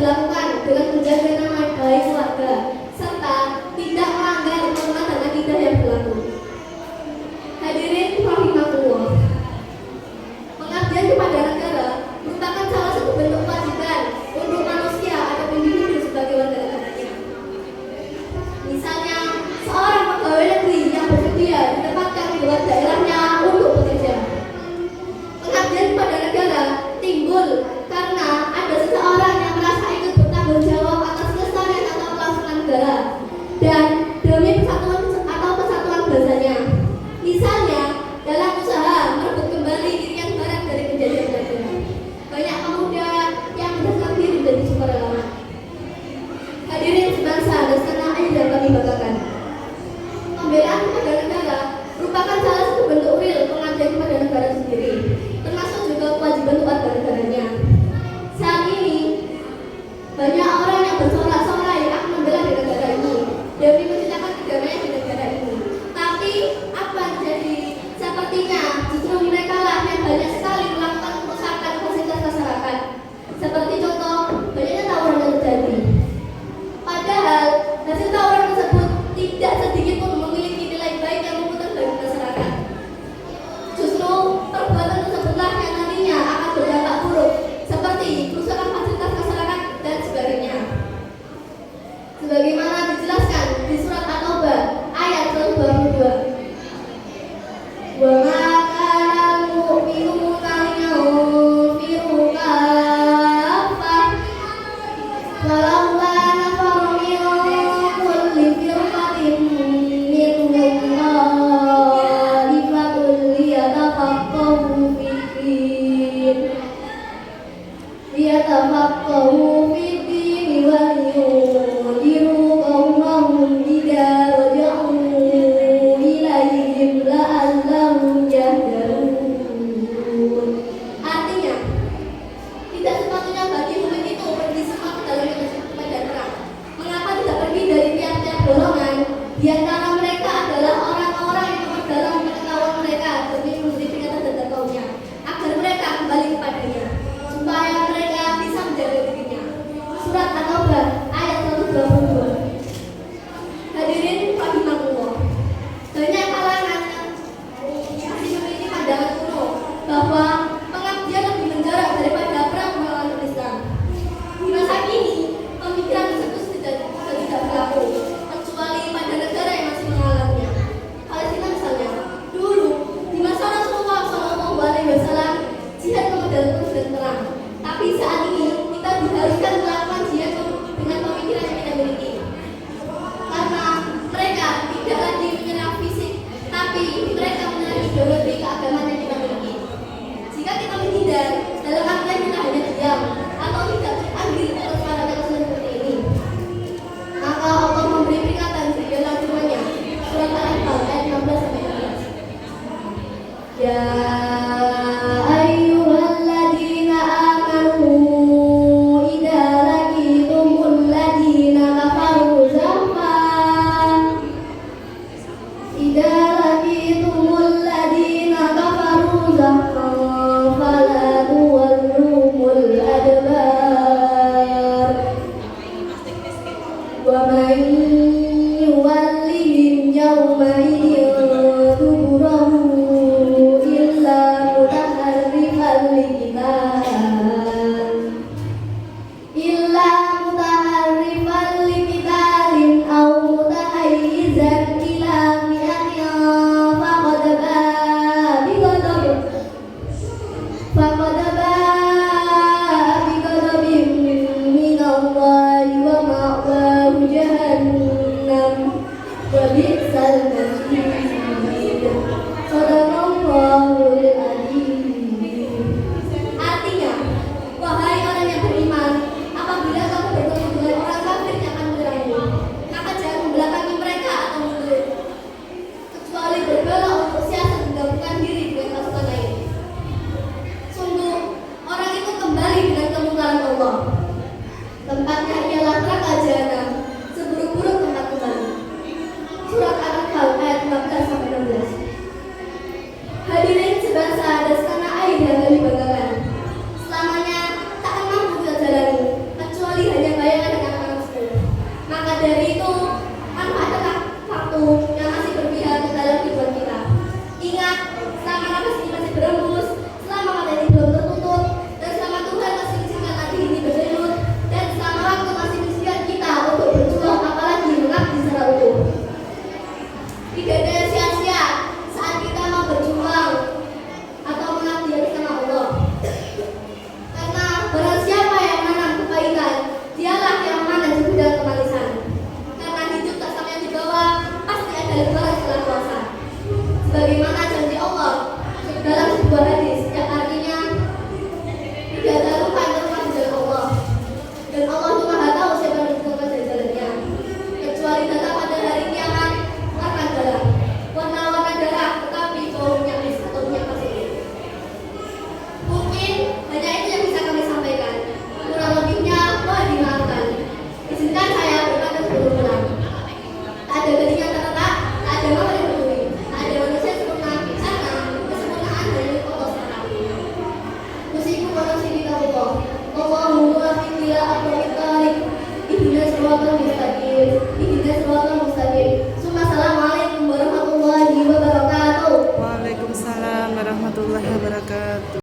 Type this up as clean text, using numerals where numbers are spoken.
dilakukan dengan menjaga nama baik keluarga serta tidak melanggar norma dan akidah yang berlaku. Hadirin rahimakumullah, pengabdian kepada negara merupakan salah satu bentuk kewajiban untuk manusia atau individu sebagai warga negaranya. Misalnya, seorang pegawai negeri yang bersedia ditempatkan di luar daerahnya untuk bekerja. Pengabdian kepada negara timbul karena ada seseorang yang merasa ikut bertanggung jawab atas kelestarian atau kelangsungan negara dan demi persatuan atau kesatuan bangsanya. Misalnya, dalam usaha merebut kembali Irian Barat dari penjajahan Belanda, banyak pemuda yang mendaftar diri menjadi sukarelawan. Hadirin sebangsa dan setanah air yang kami banggakan, pembelaan kepada negara merupakan salah satu bentuk real pengabdian kepada negara sendiri, termasuk juga kewajiban warga negaranya. Saat ini, banyak orang yang bersorak-sorai akan membela di negara ini demi menciptakan kedamaian di negara ini. Tapi apa yang terjadi? Sepertinya justru mereka lah yang banyak sekali melakukan kerusakan fasilitas masyarakat. Seperti contoh, banyaknya tawuran yang terjadi. Padahal hasil tawuran tersebut tidak sedikit pun memiliki nilai baik yang memutar bagi masyarakat. Justru perbuatan tersebutlah yang nantinya akan berdampak buruk, seperti kerusakan fasilitas masyarakat dan sebagainya. Sebagaimana dijelaskan di surat At-Taubah ayat 122. Wa ma kana al-mu'minuna yanfiru kaffah walaula nafaru min kulli firqatin minhum ta'ifatun liyatafaqahu fid-din wa liyunziru qaumahum idza raja'u ilaihim la'allahum yahdharun. Artinya, tidak sepatutnya bagi umat itu pergi semua ke dalam medan perang. Mengapa tidak pergi dari tiap-tiap golongan? Di antara mereka adalah orang-orang yang memperdalam pengetahuan mereka demi memberi peringatan dan kaumnya, agar mereka kembali kepadanya, supaya mereka bisa menjaga dirinya. Allahumma waffiq ila aqwamit thariq ihdinas siratal mustaqim.